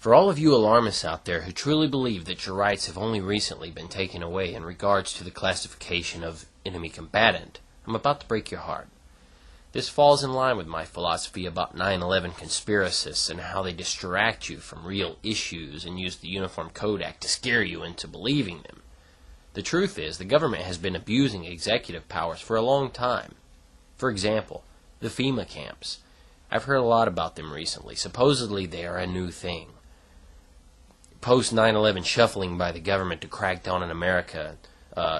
For all of you alarmists out there who truly believe that your rights have only recently been taken away in regards to the classification of enemy combatant, I'm about to break your heart. This falls in line with my philosophy about 9/11 conspiracists and how they distract you from real issues and use the Uniform Code Act to scare you into believing them. The truth is, the government has been abusing executive powers for a long time. For example, the FEMA camps. I've heard a lot about them recently. Supposedly they are a new thing. Post 9/11 shuffling by the government to crack down on America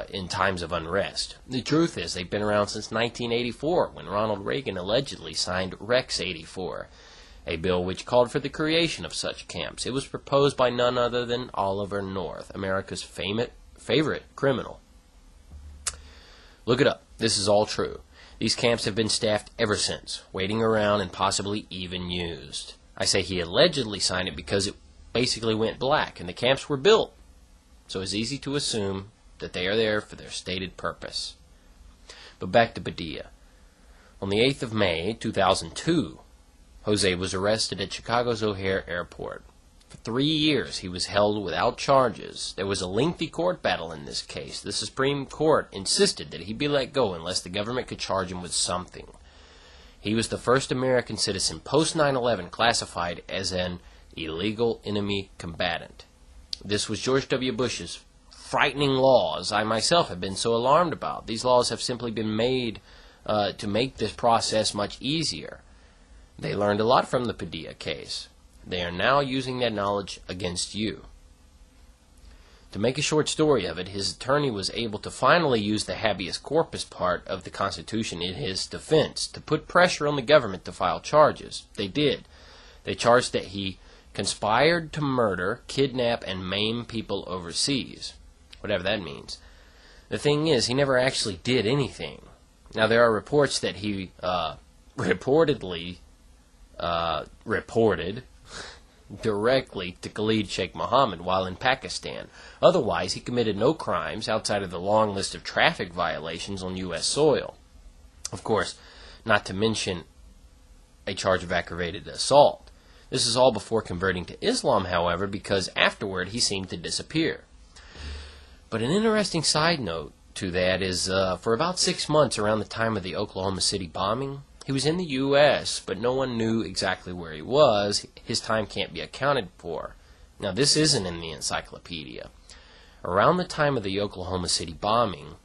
in times of unrest. The truth is they've been around since 1984 when Ronald Reagan allegedly signed Rex 84, a bill which called for the creation of such camps. It was proposed by none other than Oliver North, America's favorite criminal. Look it up. This is all true. These camps have been staffed ever since, waiting around and possibly even used. I say he allegedly signed it because it basically went black and the camps were built. So it's easy to assume that they are there for their stated purpose. But back to Padilla. On the 8th of May, 2002, Jose was arrested at Chicago's O'Hare Airport. For 3 years he was held without charges. There was a lengthy court battle in this case. The Supreme Court insisted that he be let go unless the government could charge him with something. He was the first American citizen post 9/11 classified as an illegal enemy combatant. This was George W. Bush's frightening laws I myself have been so alarmed about. These laws have simply been made to make this process much easier. They learned a lot from the Padilla case. They are now using that knowledge against you. To make a short story of it, his attorney was able to finally use the habeas corpus part of the Constitution in his defense to put pressure on the government to file charges. They did. They charged that he conspired to murder, kidnap, and maim people overseas, whatever that means. The thing is, he never actually did anything. Now, there are reports that he reported directly to Khalid Sheikh Mohammed while in Pakistan. Otherwise, he committed no crimes outside of the long list of traffic violations on U.S. soil. Of course, not to mention a charge of aggravated assault. This is all before converting to Islam, however, because afterward he seemed to disappear. But an interesting side note to that is for about 6 months around the time of the Oklahoma City bombing, he was in the U.S., but no one knew exactly where he was. His time can't be accounted for. Now, this isn't in the encyclopedia. Around the time of the Oklahoma City bombing,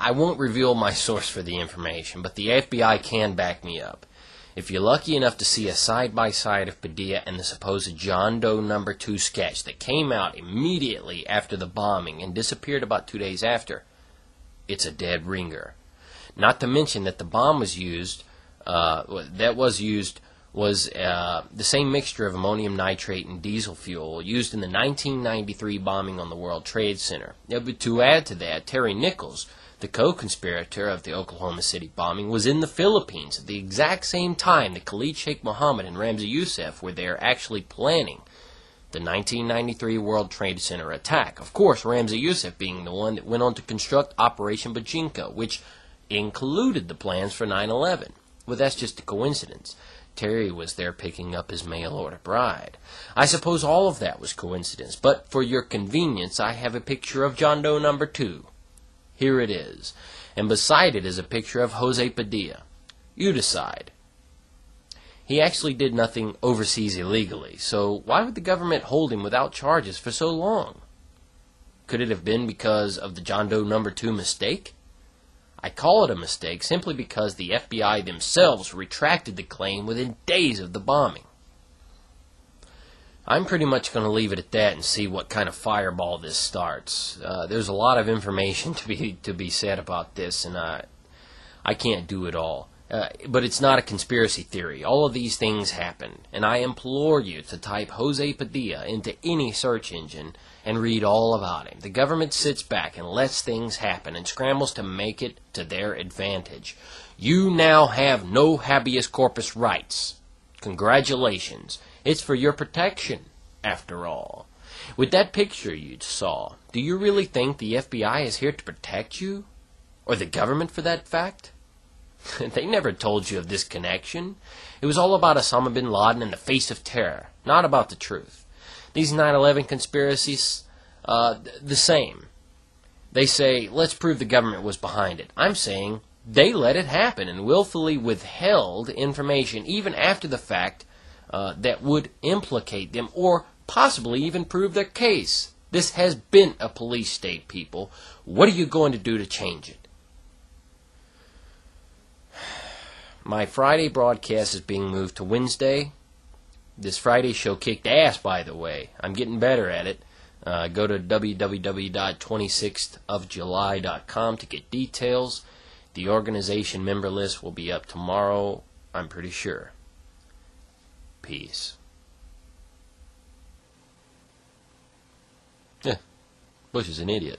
I won't reveal my source for the information, but the FBI can back me up. If you're lucky enough to see a side-by-side of Padilla and the supposed John Doe No. 2 sketch that came out immediately after the bombing and disappeared about 2 days after, it's a dead ringer. Not to mention that the bomb was used, was the same mixture of ammonium nitrate and diesel fuel used in the 1993 bombing on the World Trade Center. But to add to that, Terry Nichols, the co-conspirator of the Oklahoma City bombing, was in the Philippines at the exact same time that Khalid Sheikh Mohammed and Ramzi Yousef were there actually planning the 1993 World Trade Center attack. Of course, Ramzi Yousef being the one that went on to construct Operation Bojinka, which included the plans for 9/11. Well, that's just a coincidence. Terry was there picking up his mail-order bride. I suppose all of that was coincidence, but for your convenience, I have a picture of John Doe No. 2. Here it is, and beside it is a picture of Jose Padilla. You decide. He actually did nothing overseas illegally, so why would the government hold him without charges for so long? Could it have been because of the John Doe No. 2 mistake? I call it a mistake simply because the FBI themselves retracted the claim within days of the bombing. I'm pretty much going to leave it at that and see what kind of fireball this starts. There's a lot of information to be said about this, and I can't do it all. But it's not a conspiracy theory. All of these things happen, and I implore you to type Jose Padilla into any search engine and read all about him. The government sits back and lets things happen and scrambles to make it to their advantage. You now have no habeas corpus rights. Congratulations. It's for your protection, after all. With that picture you saw, do you really think the FBI is here to protect you? Or the government, for that fact? They never told you of this connection. It was all about Osama bin Laden and the face of terror, not about the truth. These 9/11 conspiracies, the same. They say, let's prove the government was behind it. I'm saying they let it happen and willfully withheld information even after the fact that would implicate them or possibly even prove their case. This has been a police state, people. What are you going to do to change it? My Friday broadcast is being moved to Wednesday. This Friday show kicked ass, by the way. I'm getting better at it. Go to www.26thofjuly.com to get details. The organization member list will be up tomorrow, I'm pretty sure. Peace. Yeah, Bush is an idiot.